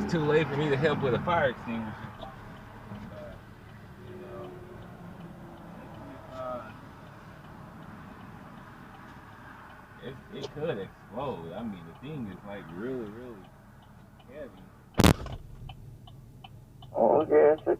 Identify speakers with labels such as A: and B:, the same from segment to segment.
A: it's too late for me to help with a fire extinguisher. It could explode. I mean, the thing is like really, really heavy.
B: Oh, yes.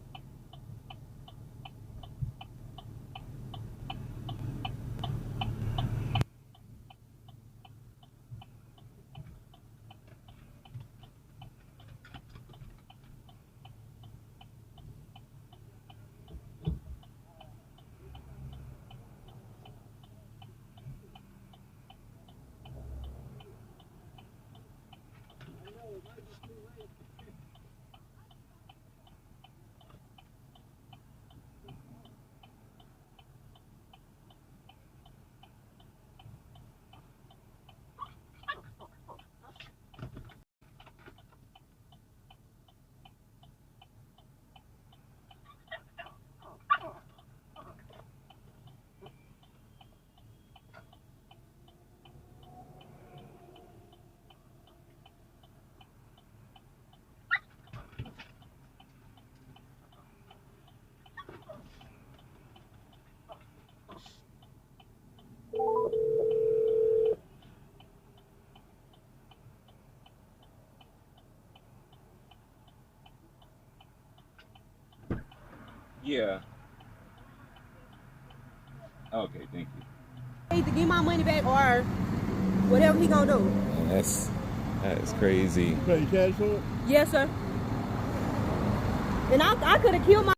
A: Yeah. Okay, thank you.
C: Either give my money back or whatever he gonna do.
A: Man, that is crazy.
D: You pay cash for it?
C: Yes, sir. And I could have killed my.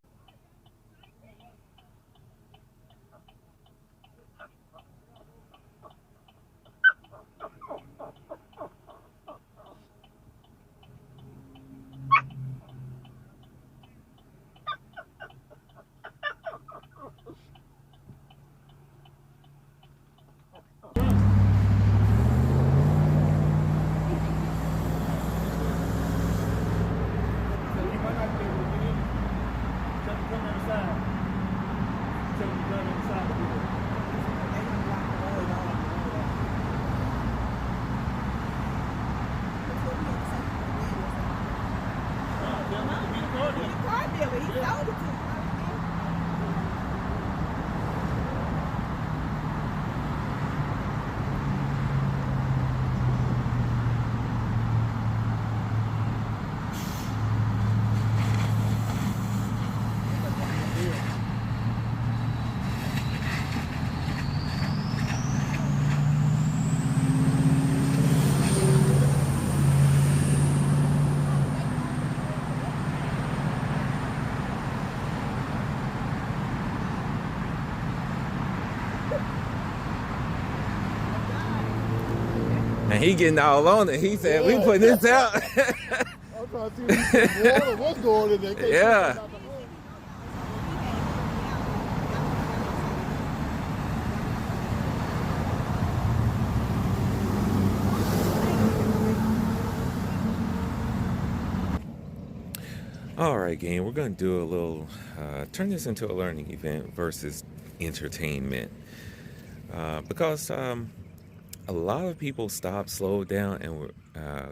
A: And he getting all on it. He said, "We putting this out."
D: I'm trying to see what's going in there.
A: Yeah. All right, gang, we're going to do a little, turn this into a learning event versus entertainment. Because a lot of people stopped, slowed down, and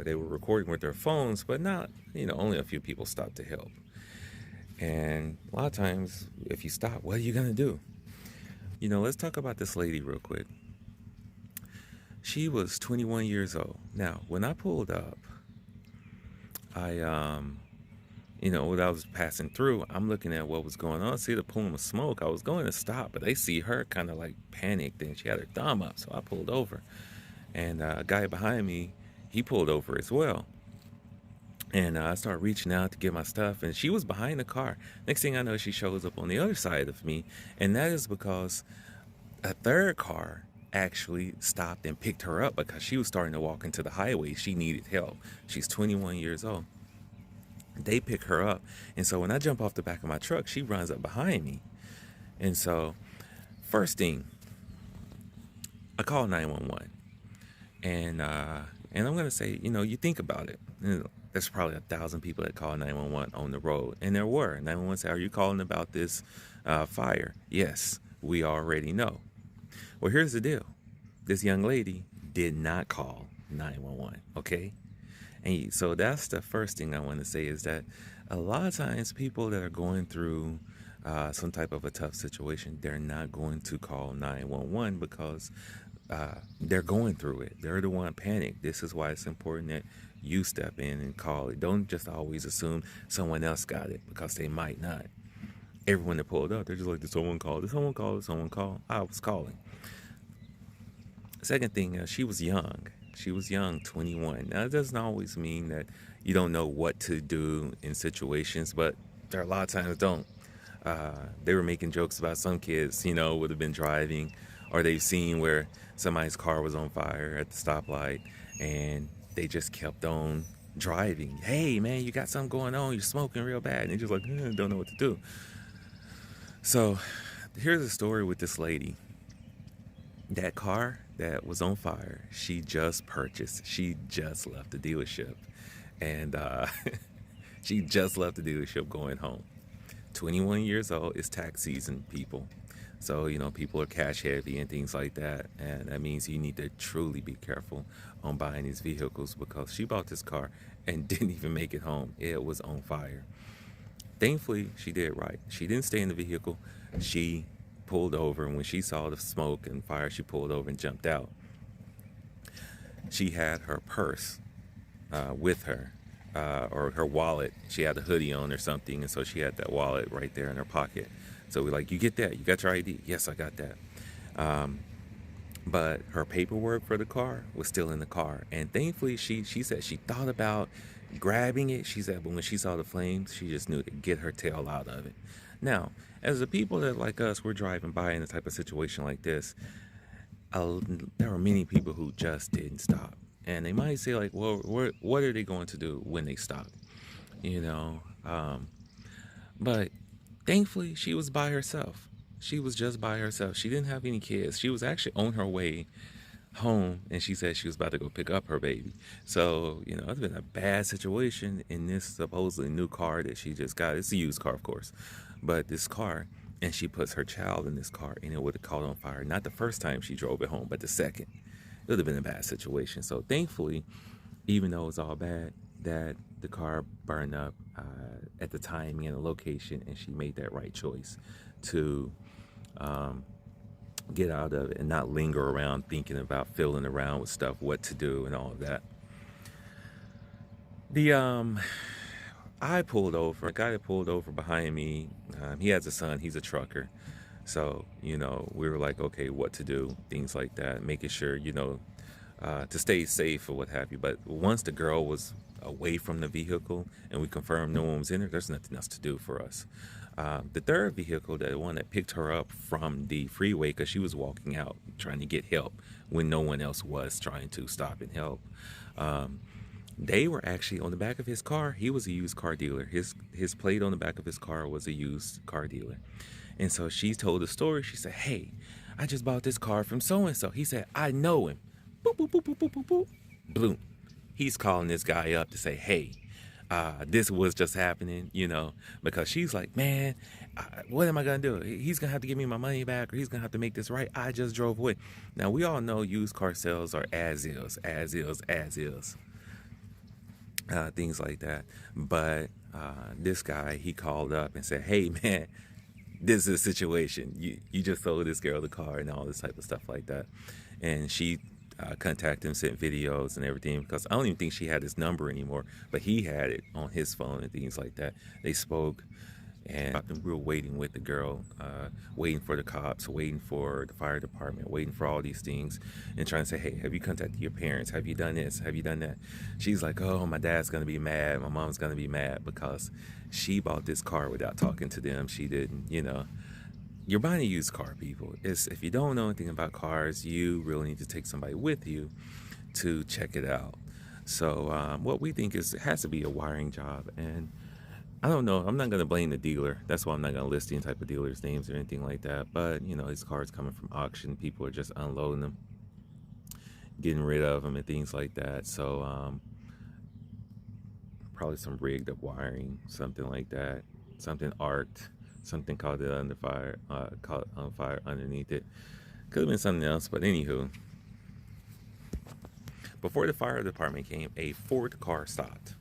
A: they were recording with their phones, but not, only a few people stopped to help. And a lot of times, if you stop, what are you going to do? Let's talk about this lady real quick. She was 21 years old. Now, when I pulled up, when I was passing through, I'm looking at what was going on. See the plume of smoke. I was going to stop, but they see her kind of like panicked, and she had her thumb up. So I pulled over, and a guy behind me, he pulled over as well. And I started reaching out to get my stuff, and she was behind the car. Next thing I know, she shows up on the other side of me, and that is because a third car actually stopped and picked her up because she was starting to walk into the highway. She needed help. She's 21 years old. They pick her up, and so when I jump off the back of my truck, she runs up behind me. And so first thing, I call 911, and I'm gonna say, you think about it, there's probably 1,000 people that call 911 on the road, and there were. 911 said, "Are you calling about this fire?" Yes, we already know. Well, here's the deal. This young lady did not call 911, okay? And so that's the first thing I want to say is that a lot of times people that are going through some type of a tough situation, they're not going to call 911 because they're going through it. They're the one panicked. This is why it's important that you step in and call it. Don't just always assume someone else got it because they might not. Everyone that pulled up, they're just like, did someone call? Did someone call? Did someone call? I was calling. Second thing, she was young. She was young, 21. Now, it doesn't always mean that you don't know what to do in situations, but there are a lot of times don't. They were making jokes about some kids, would have been driving, or they've seen where somebody's car was on fire at the stoplight, and they just kept on driving. Hey, man, you got something going on. You're smoking real bad. And they're just like, don't know what to do. So here's a story with this lady. That car that was on fire, she just purchased. She just left the dealership. And she just left the dealership going home. 21 years old. It's tax season, people. So, people are cash heavy and things like that. And that means you need to truly be careful on buying these vehicles because she bought this car and didn't even make it home. It was on fire. Thankfully, she did right. She didn't stay in the vehicle. She pulled over, and when she saw the smoke and fire, she pulled over and jumped out. She had her purse with her, or her wallet. She had a hoodie on or something, and so she had that wallet right there in her pocket. So we're like, you get that? You got your ID? Yes, I got that. But her paperwork for the car was still in the car. And thankfully, she said she thought about grabbing it. She said, but when she saw the flames, she just knew to get her tail out of it. Now, as the people that like us, we're driving by in a type of situation like this, there are many people who just didn't stop. And they might say like, well, what are they going to do when they stop? But thankfully, she was by herself. She was just by herself. She didn't have any kids. She was actually on her way home, and she said she was about to go pick up her baby. So, it's been a bad situation in this supposedly new car that she just got. It's a used car, of course, but this car, and she puts her child in this car, and it would have caught on fire. Not the first time she drove it home, but the second. It would have been a bad situation. So thankfully, even though it was all bad, that the car burned up at the timing and the location, and she made that right choice to get out of it and not linger around thinking about fiddling around with stuff, what to do and all of that. I pulled over. A guy that pulled over behind me, he has a son. He's a trucker. So, we were like, okay, what to do, things like that, making sure, to stay safe or what have you. But once the girl was away from the vehicle and we confirmed no one was in there, there's nothing else to do for us. The third vehicle, the one that picked her up from the freeway because she was walking out trying to get help when no one else was trying to stop and help. They were actually on the back of his car. He was a used car dealer. His plate on the back of his car was a used car dealer. And so she told the story. She said, hey, I just bought this car from so-and-so. He said, I know him. Boop, boop, boop, boop, boop, boop, boop. Bloom. He's calling this guy up to say, hey, this was just happening, because she's like, man, what am I going to do? He's going to have to give me my money back, or he's going to have to make this right. I just drove away. Now, we all know used car sales are as is, things like that. But this guy, he called up and said, hey, man, this is a situation. You just sold this girl the car and all this type of stuff like that. And she contacted him, sent videos and everything, because I don't even think she had his number anymore, but he had it on his phone and things like that. They spoke, and we were waiting with the girl, waiting for the cops, waiting for the fire department, waiting for all these things, and trying to say, hey, have you contacted your parents? Have you done this? Have you done that? She's like, oh, my dad's going to be mad. My mom's going to be mad because she bought this car without talking to them. She didn't, You're buying a used car, people. If you don't know anything about cars, you really need to take somebody with you to check it out. So what we think is it has to be a wiring job. And I don't know. I'm not going to blame the dealer. That's why I'm not going to list any type of dealer's names or anything like that. But, these cars coming from auction, people are just unloading them, getting rid of them and things like that. So probably some rigged up wiring, something like that, something arced. Something caught it under fire, caught on fire underneath it. Could have been something else, but anywho. before the fire department came, a Ford car stopped.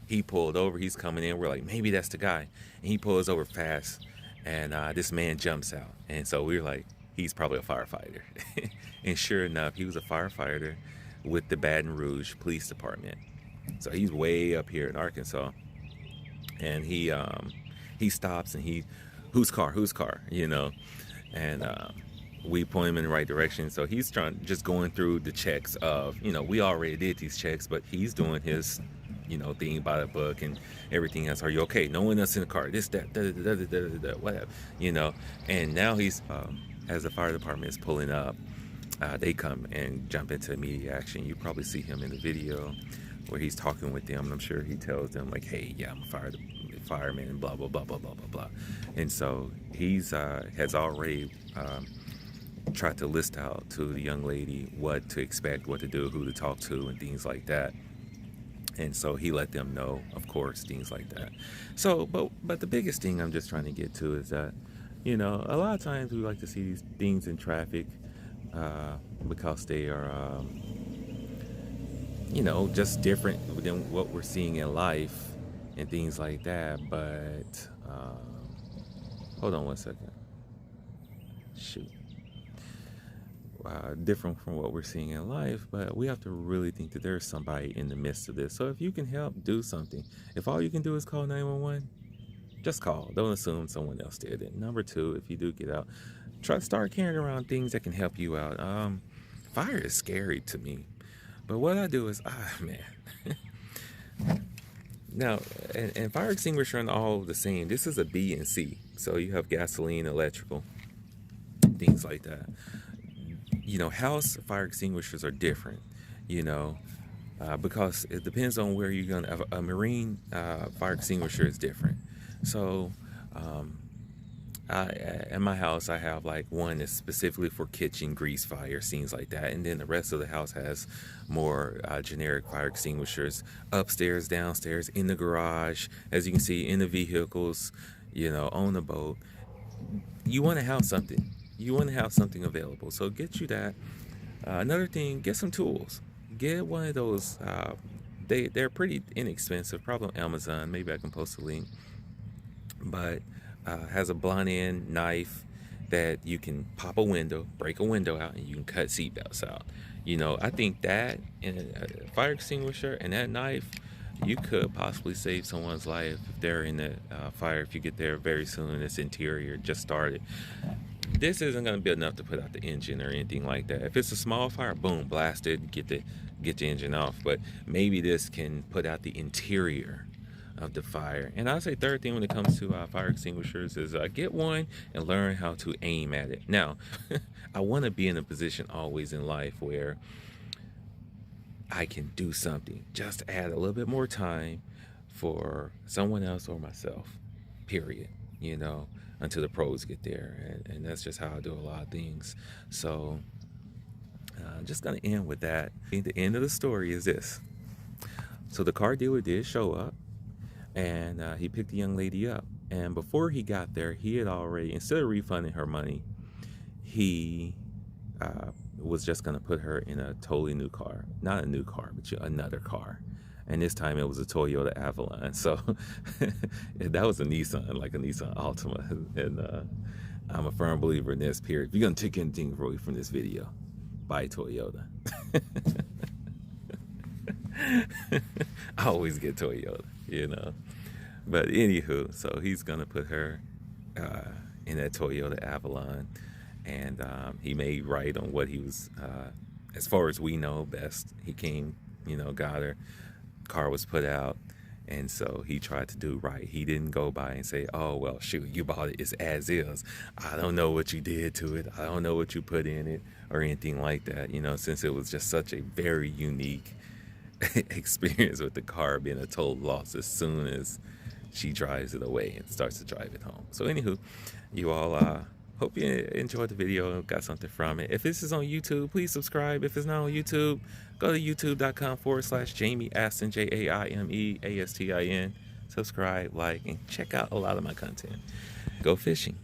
A: He pulled over. He's coming in. We're like, maybe that's the guy. And he pulls over fast, and this man jumps out. And so we were like, he's probably a firefighter. And sure enough, he was a firefighter with the Baton Rouge Police Department. So he's way up here in Arkansas. And he stops and whose car, you know? And we point him in the right direction. So he's just going through the checks of, you know, we already did these checks, but he's doing his, you know, thing by the book and everything else. Are you okay? No one else in the car. This, that, whatever, you know. And now he's, as the fire department is pulling up, they come and jump into immediate action. You probably see him in the video where he's talking with them, and I'm sure he tells them like, hey, yeah, I'm a fireman, and blah, blah, blah, blah, blah, blah, blah. And so he's has already tried to list out to the young lady what to expect, what to do, who to talk to, and things like that. And so he let them know, of course, things like that. So, but the biggest thing I'm just trying to get to is that, you know, a lot of times we like to see these things in traffic because they are, you know, just different than what we're seeing in life and things like that. But hold on one second. Shoot. Different from what we're seeing in life, but we have to really think that there's somebody in the midst of this. So if you can help, do something. If all you can do is call 911, just call. Don't assume someone else did it. Number two, if you do get out, start carrying around things that can help you out. Fire is scary to me, but what I do is, man. Now, and fire extinguisher are all the same. This is a B and C, so you have gasoline, electrical, things like that. You know, house fire extinguishers are different, you know, because it depends on where you're going to. A marine fire extinguisher is different. So, in my house, I have like one that's specifically for kitchen grease fire, things like that. And then the rest of the house has more generic fire extinguishers upstairs, downstairs, in the garage, as you can see, in the vehicles, you know, on the boat. You want to have something. You want to have something available, so get you that. Another thing, get some tools. Get one of those. They're pretty inexpensive, probably on Amazon. Maybe I can post a link. But has a blunt end knife that you can pop a window, break a window out, and you can cut seatbelts out. You know, I think that and a fire extinguisher and that knife, you could possibly save someone's life if they're in the fire. If you get there very soon and it's interior just started. This isn't going to be enough to put out the engine or anything like that. If it's a small fire, boom, blast it, get the engine off. But maybe this can put out the interior of the fire. And I'd say third thing when it comes to fire extinguishers is get one and learn how to aim at it. Now, I want to be in a position always in life where I can do something. Just add a little bit more time for someone else or myself, period. You know, until the pros get there, and that's just how I do a lot of things. So I'm just gonna end with that. The end of the story is this. So the car dealer did show up, and he picked the young lady up, and before he got there, he had already, instead of refunding her money, he was just gonna put her in a totally new car. Not a new car, but another car. And this time it was a Toyota Avalon. So that was a Nissan, like a Nissan Altima. And I'm a firm believer in this, period. If you're going to take anything away from this video, buy Toyota. I always get Toyota, you know. But anywho, so he's going to put her in that Toyota Avalon. And he made right on what he was, as far as we know, best. He came, you know, got her. Car was put out, and so he tried to do right. He didn't go by and say, oh, well, shoot, you bought it, it's as is. I don't know what you did to it. I don't know what you put in it or anything like that, you know, since it was just such a very unique experience with the car being a total loss as soon as she drives it away and starts to drive it home. So anywho, you all hope you enjoyed the video and got something from it. If this is on YouTube, please subscribe. If it's not on YouTube, go to youtube.com/Jamie Astin, JAIME ASTIN. Subscribe, like, and check out a lot of my content. Go fishing.